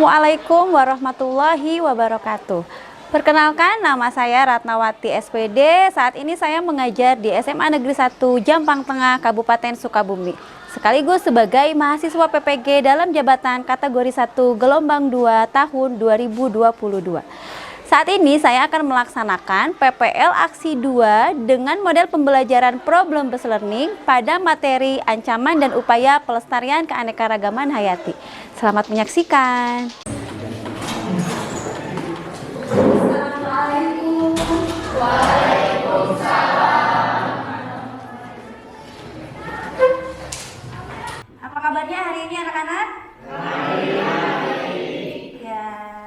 Assalamualaikum warahmatullahi wabarakatuh. Perkenalkan, nama saya Ratnawati SPD. Saat ini saya mengajar di SMA Negeri 1 Jampang Tengah, Kabupaten Sukabumi. Sekaligus sebagai mahasiswa PPG dalam jabatan kategori 1 gelombang 2 tahun 2022. Saat ini saya akan melaksanakan PPL Aksi 2 dengan model pembelajaran problem-based learning pada materi ancaman dan upaya pelestarian keanekaragaman hayati. Selamat menyaksikan. Assalamualaikum. Waalaikumsalam. Apa kabarnya hari ini anak-anak?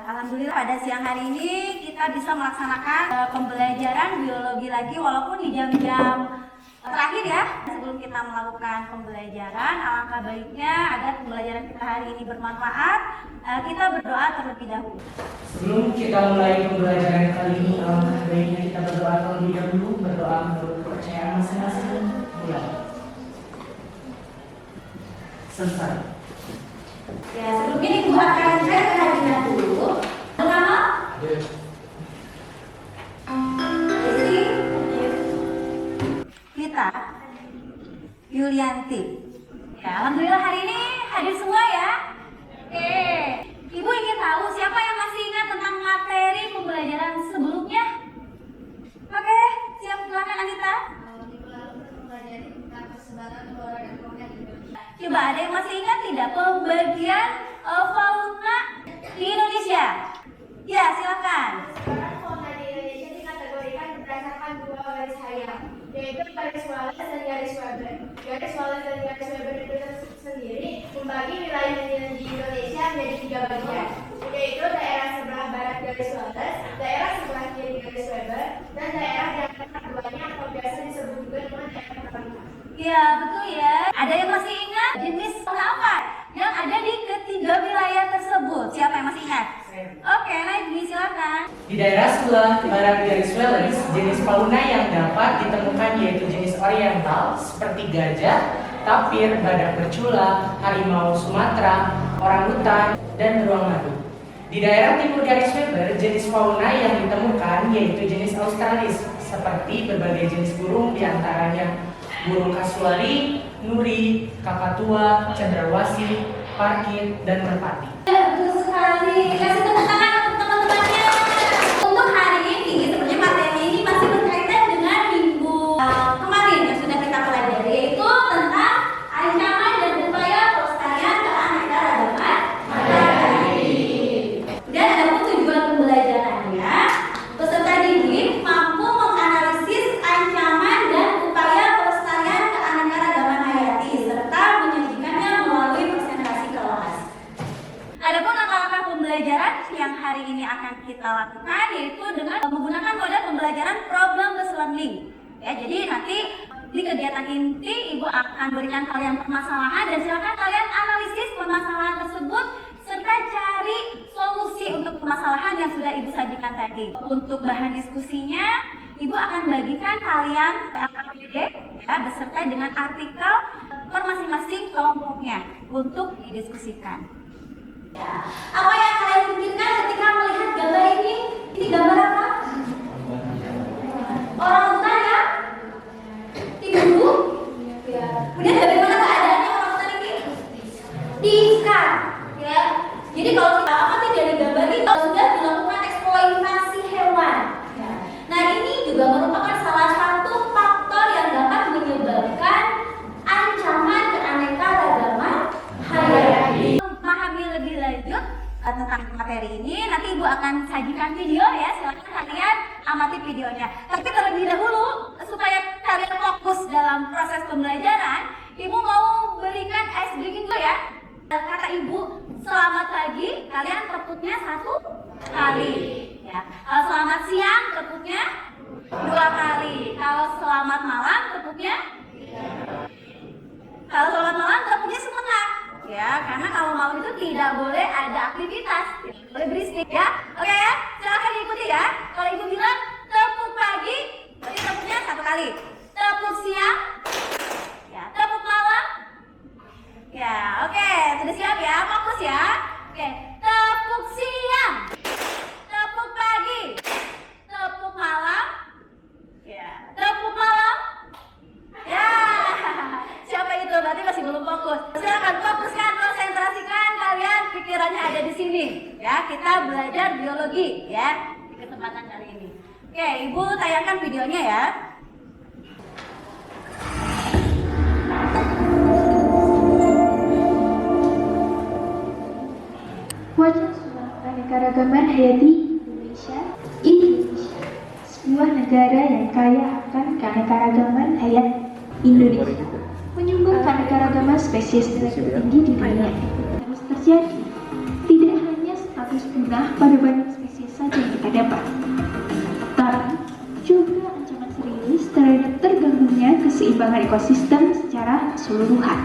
Alhamdulillah pada siang hari ini kita bisa melaksanakan pembelajaran biologi lagi walaupun di jam-jam terakhir ya. Sebelum kita melakukan pembelajaran, alangkah baiknya agar pembelajaran kita hari ini bermanfaat, kita berdoa terlebih dahulu. Sebelum kita mulai pembelajaran kali ini, alangkah baiknya kita berdoa terlebih dahulu, berdoa menurut kepercayaan masing-masing. Mulai. Selesai. Ya, sebelumnya Ibu akan share kehadiran dulu. Nama? Kita Yulianti. Ya, alhamdulillah hari ini hadir semua ya. Oke, Ibu ingin tahu siapa yang masih ingat tentang materi pembelajaran sebelumnya? Oke, siap, silakan Anita. Coba ada yang masih ingat tidak pembagian fauna di Indonesia? Ya, silakan. Sekarang fauna di Indonesia dikategorikan berdasarkan dua garis hayat, yaitu garis Wallace dan garis Weber. Garis Wallace dan garis Weber itu sendiri membagi wilayah di Indonesia menjadi tiga bagian, yaitu daerah sebelah barat garis Wallace, daerah sebelah kiri garis Weber, dan daerah yang keduanya atau biasa disebut juga dengan daerah peralihan. Ya, betul ya. Ada yang masih ingat jenis fauna apa yang ada di ketiga wilayah tersebut? Siapa yang masih ingat? Oke, Najmi, silakan. Di daerah sebelah barat garis Wallace, jenis fauna yang dapat ditemukan yaitu jenis oriental seperti gajah, tapir, badak bercula, harimau Sumatera, orangutan, dan beruang madu. Di daerah timur garis Weber, jenis fauna yang ditemukan yaitu jenis australis seperti berbagai jenis burung diantaranya burung kasuari, nuri, kakatua, cendrawasih, parkit, dan merpati. Betul sekali. Kasih tepuk tangan untuk teman-temannya. Untuk hari ini, sebenarnya materi ini masih berkaitan dengan minggu kemarin yang sudah kita pelajari, yaitu tentang ancaman dan upaya pelestarian keanekaragaman hayati. Dan ada tujuan pembelajarannya. Peserta didik mampu menganalisis ancaman dan upaya pelestarian keanekaragaman hayati serta menyajikannya melalui presentasi kelas. Adapun langkah-langkah pembelajaran yang hari ini akan kita lakukan yaitu dengan menggunakan model pembelajaran problem-based learning. Ya, jadi nanti di kegiatan inti Ibu akan berikan kalian permasalahan dan silakan kalian analisis permasalahan tersebut serta cari solusi untuk permasalahan yang sudah Ibu sajikan tadi. Untuk bahan diskusinya, Ibu akan bagikan kalian PDF ya, beserta dengan artikel per masing-masing kelompoknya untuk didiskusikan. Ya. Apa yang kalian pikirkan ketika melihat gambar ini? Ini gambar apa? Orang hutan ya? Ibu? Ya. Kemudian bagaimana keadaannya orang hutan ini? Diikat. Ya. Jadi kalau kita amati dari gambar ini sudah dilakukan eksploitasi hewan. Ya. Nah ini juga merupakan salah satu faktor yang dapat menyebabkan ancaman keanekaragaman hayati. Memahami lebih lanjut tentang materi ini, nanti Ibu akan sajikan video ya, silakan kalian amati videonya. Tapi terlebih dahulu, supaya kalian fokus dalam proses pembelajaran, Ibu mau berikan ice breaking dulu ya. Kata Ibu, selamat pagi, kalian tepuknya 1 kali. Ya. Kalau selamat siang, tepuknya 2 kali. Kalau selamat malam, tepuknya 3. Kalau selamat malam, tepuknya setengah. Ya, karena kalau malam itu tidak boleh ada aktivitas, tidak boleh berisik ya. Oke ya, silahkan diikuti ya. Kalau Ibu bilang tepuk pagi, berarti tepuknya 1 kali. Tepuk siang, ya. Tepuk malam, ya. Oke, sudah siap ya, fokus ya. Oke, tepuk sini ya, kita belajar biologi ya di kesempatan kali ini. Oke, Ibu tayangkan videonya ya. Wajah surat keanekaragaman hayati Indonesia, sebuah negara yang kaya akan keanekaragaman hayati. Indonesia menyumbang keanekaragaman spesies tertinggi di dunia. Terus terjadi, tidak hanya status punah pada banyak spesies saja yang kita dapat, tapi juga ancaman serius terhadap terganggunya keseimbangan ekosistem secara keseluruhan.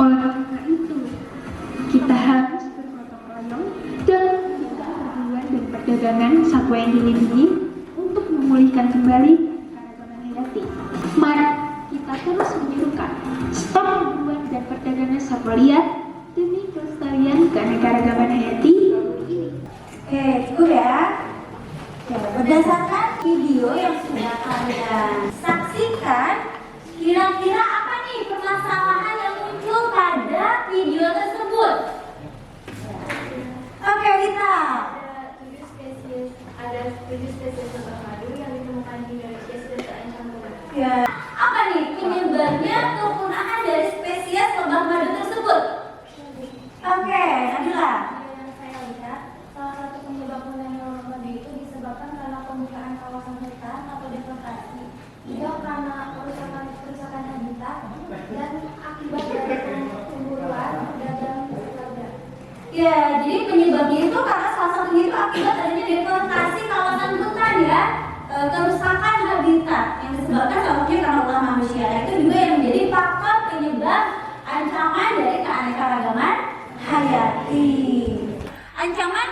Oleh karena itu, kita harus bergotong royong dalam menjaga perburuan dan perdagangan satwa yang dilindungi untuk memulihkan kembali keanekaragaman hayati. Mari kita terus menyerukan stop perburuan dan perdagangan satwa liar demi kelestarian keanekaragaman hayati ini. Oke, cukup ya. Oke, berdasarkan video yang sudah kalian saksikan, kira-kira apa nih permasalahan yang muncul pada video tersebut? Oke, Rita. Ada 7 spesies lebah madu yang ditemukan di Indonesia sudah terancam punah. Ya, apa nih penyebabnya kepunahan dari spesies lebah madu tersebut? Oke, Nabila. Yang saya lihat, salah satu penyebab punahnya lebah madu itu disebabkan karena pembukaan kawasan hutan atau deforestasi, juga karena kerusakan habitat dan akibat dari pemburuan dagang serangga. Ya, jadi penyebabnya itu karena salah satunya itu akibat adanya deforestasi kawasan hutan ya, kerusakan habitat yang disebabkan salah satunya karena ulah manusia. Nah, itu juga yang menjadi faktor penyebab ancaman dari keanekaragaman hayati. Ancaman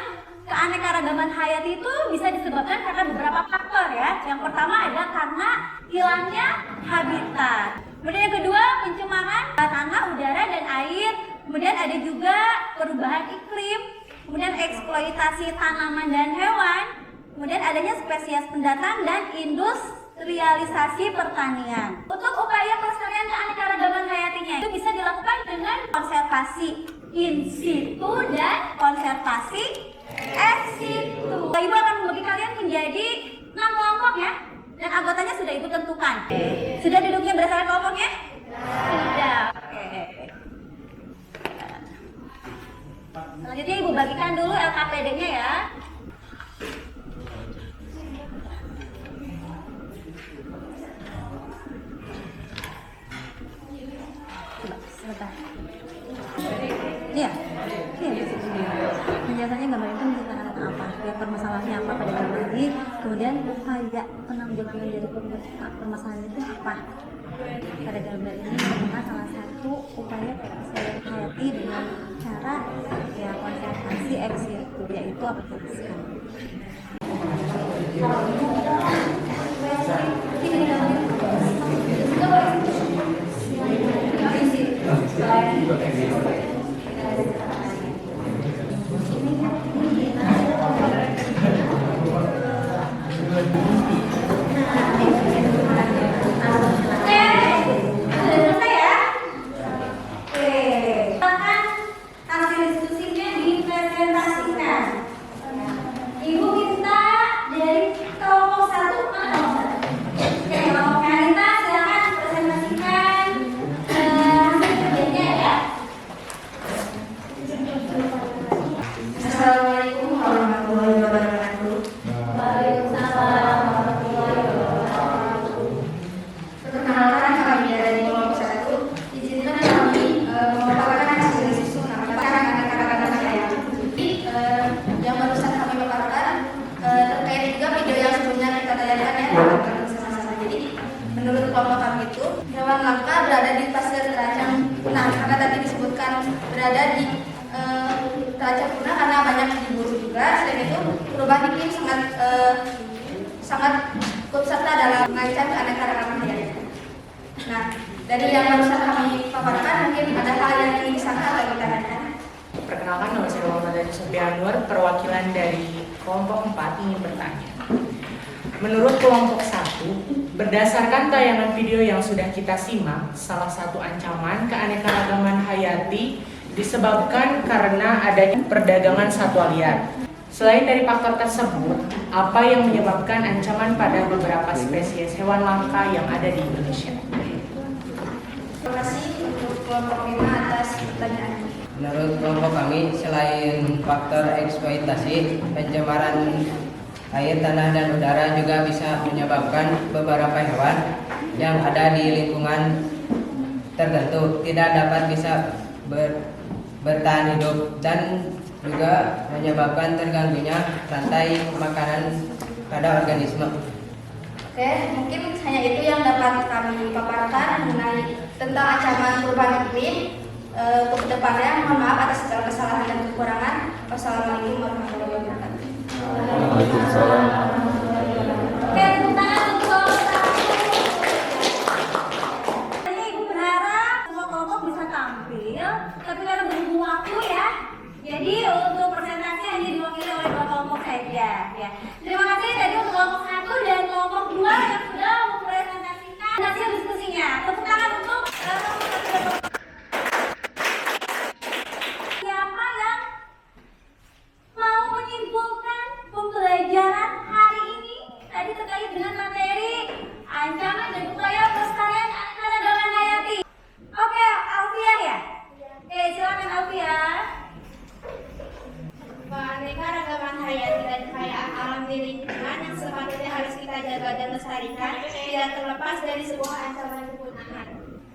keanekaragaman hayati itu bisa disebabkan karena beberapa faktor ya. Yang pertama adalah karena hilangnya habitat. Kemudian yang kedua, pencemaran tanah, udara, dan air. Kemudian ada juga perubahan iklim, kemudian eksploitasi tanaman dan hewan, kemudian adanya spesies pendatang dan industrialisasi pertanian. Untuk upaya pelestarian keanekaragaman hayatinya itu bisa dilakukan dengan konservasi in situ dan konservasi ex situ. Ibu akan membagi kalian menjadi 6 kelompok ya, dan anggotanya sudah Ibu tentukan. Sudah duduknya berdasarkan kelompoknya? Sudah. Oke. Selanjutnya Ibu bagikan dulu LKPD-nya ya. Coba, sebentar. Iya. Penjelasannya gambar itu menceritakan apa, ya permasalahannya apa pada gambar ini, kemudian upaya penanggulangan dari permasalahan itu apa. Pada gambar ini merupakan salah satu upaya pelestarian hayati dengan cara ya konservasi ex situ, yaitu apa jelaskan. Ibu minta dari kelompok 1 mana kelompok 1? Oke, kelompok Kanita silakan presentasikan hasil kerjanya ya. Assalamualaikum warahmatullahi wabarakatuh. Waalaikumsalam warahmatullahi wabarakatuh. Perkenalkan, kami dari kelompok 1. Izinkan kami memaparkan hasil diskusi anekaragaman hayati. Yang barusan kami paparkan terkait juga video yang sebelumnya kita tayangkan ya, bersama-sama. Jadi menurut kelompok kami itu hewan langka berada di fase terancam punah, karena tadi disebutkan berada di terancam punah karena banyak diburu juga. Selain itu perubahan iklim sangat ikut serta dalam mengancam keanekaragaman hayati. Nah, dari yang barusan kami paparkan mungkin ada hal yang ingin disangka atau ditanyakan. Perkenalkan, nama saya Muhammad Sofianur, perwakilan dari kelompok 4 ingin bertanya. Menurut kelompok 1, berdasarkan tayangan video yang sudah kita simak, salah satu ancaman keanekaragaman hayati disebabkan karena adanya perdagangan satwa liar. Selain dari faktor tersebut, apa yang menyebabkan ancaman pada beberapa spesies hewan langka yang ada di Indonesia? Terima kasih untuk kelompok 5 atas pertanyaannya. Menurut kelompok kami, selain faktor eksploitasi, pencemaran air, tanah, dan udara juga bisa menyebabkan beberapa hewan yang ada di lingkungan tertentu tidak dapat bisa bertahan hidup dan juga menyebabkan terganggunya rantai makanan pada organisme. Oke, mungkin hanya itu yang dapat kami paparkan mengenai tentang ancaman perubahan iklim. Untuk kedepannya, mohon maaf atas segala kesalahan dan kekurangan. Wassalamualaikum warahmatullahi wabarakatuh. Waalaikumsalam. Oke, tepuk tangan untuk Jadi Ibu berharap semua kelompok bisa tampil, tapi karena berhubung waktu ya, jadi untuk presentasi hanya diwakili oleh 2 kelompok saja. Ya. Terima kasih tadi untuk kelompok 1 dan kelompok 2 yang sudah mempresentasikan hasil diskusinya. Tepuk tangan untuk siapa yang mau menyimpulkan pembelajaran hari ini tadi terkait dengan materi ancaman dan upaya pelestarian keanekaragaman hayati. Oke, Alfia ya? Oke, silakan Alfia. Keanekaragaman hayati dan kekayaan alam di lingkungan yang sepatutnya harus kita jaga dan lestarikan tidak terlepas dari sebuah ancaman kepunahan.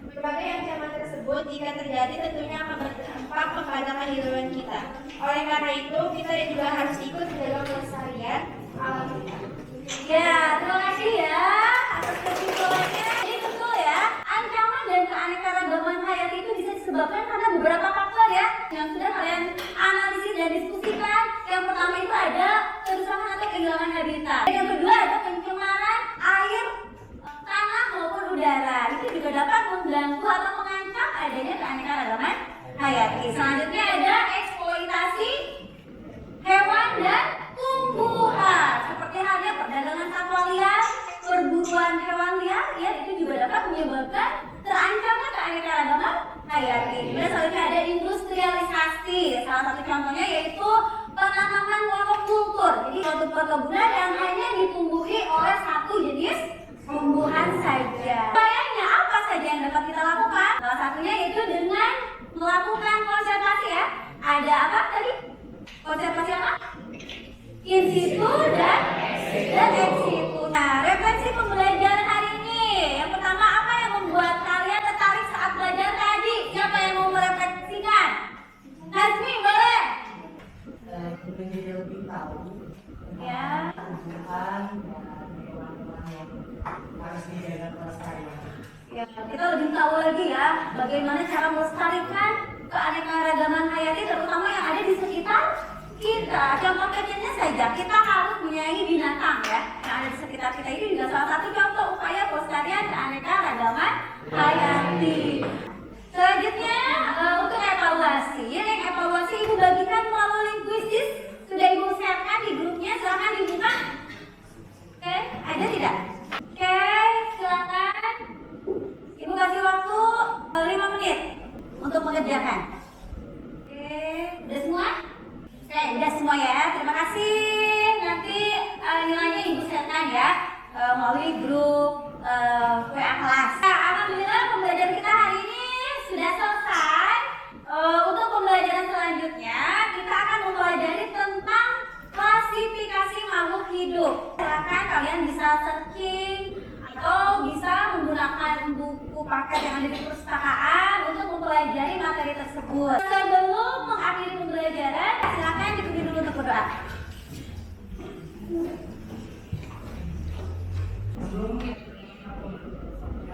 Berbagai ancaman tersebut jika terjadi tentunya akan berdampak kepada kehidupan kita. Oleh karena itu, kita juga harus ikut menjaga pelestarian alam kita. Ya, terima kasih ya atas kesimpulannya. Jadi betul ya, ancaman dan keanekaragaman hayati itu bisa disebabkan karena beberapa faktor ya yang sudah kalian analisis dan diskusikan. Yang pertama itu ada kerusakan atau kehilangan habitat. Yang kedua ada pencemaran air, tanah maupun udara. Itu juga dapat mengganggu atau mengancam adanya keanekaragaman hayati. Selanjutnya ada eksploitasi hewan dan tumbuhan, seperti halnya perdagangan satwa liar, perburuan hewan liar, ya itu juga dapat menyebabkan terancamnya keanekaragaman hayati. Kemudian selanjutnya ada industrialisasi. Salah satu contohnya yaitu penanaman monokultur. Jadi suatu perkebunan yang hanya ditumbuhi oleh satu jenis tumbuhan saja. Upayanya apa saja yang dapat kita lakukan? Salah satunya yaitu dengan melakukan konservasi ya. Ada apa tadi? Konservasi apa? In situ dan ex situ. Nah, referensi pembelajaran hari ini. Yang pertama, apa yang membuat kalian tertarik saat belajar tadi? Siapa yang mau merefleksikan? Nazmi, boleh? Menjadi lebih tahu Ya. tumbuhan dan hewan-hewan yang harus dijaga kelestarian. Ya, kita lebih tahu lagi ya bagaimana cara melestarikan keanekaragaman hayati terutama yang ada di sekitar kita. Contoh kecilnya saja, kita harus menyayangi binatang ya yang ada di sekitar kita. Ini juga salah satu contoh upaya pelestarian keanekaragaman hayati. Selanjutnya untuk evaluasi, yang evaluasi ibu bagikan melalui linguistis. Sudah ibu sharekan di grupnya, silahkan dibuka. Oke, ada tidak? Oke, silakan. Ibu kasih waktu 5 menit untuk mengerjakan. Oke, udah semua? Oke, udah semua ya. Terima kasih. Nanti nilainya ibu sharekan ya melalui grup WA kelas. Nah, alhamdulillah pembelajaran kita hari ini sudah selesai. Untuk pembelajaran selanjutnya kita akan mempelajari tentang klasifikasi makhluk hidup. Silakan kalian bisa searching atau bisa menggunakan buku paket yang ada di perpustakaan untuk mempelajari materi tersebut. Sebelum mengakhiri pembelajaran, silakan diikuti dulu untuk berdoa. Sebelumnya,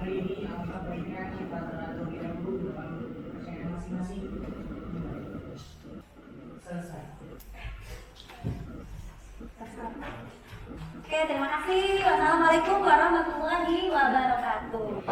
hari ini alangkah baiknya kita terlebih dahulu dalam percayaan masing-masing. Selesai. Oke, terima kasih. Wassalamualaikum warahmatullahi wabarakatuh.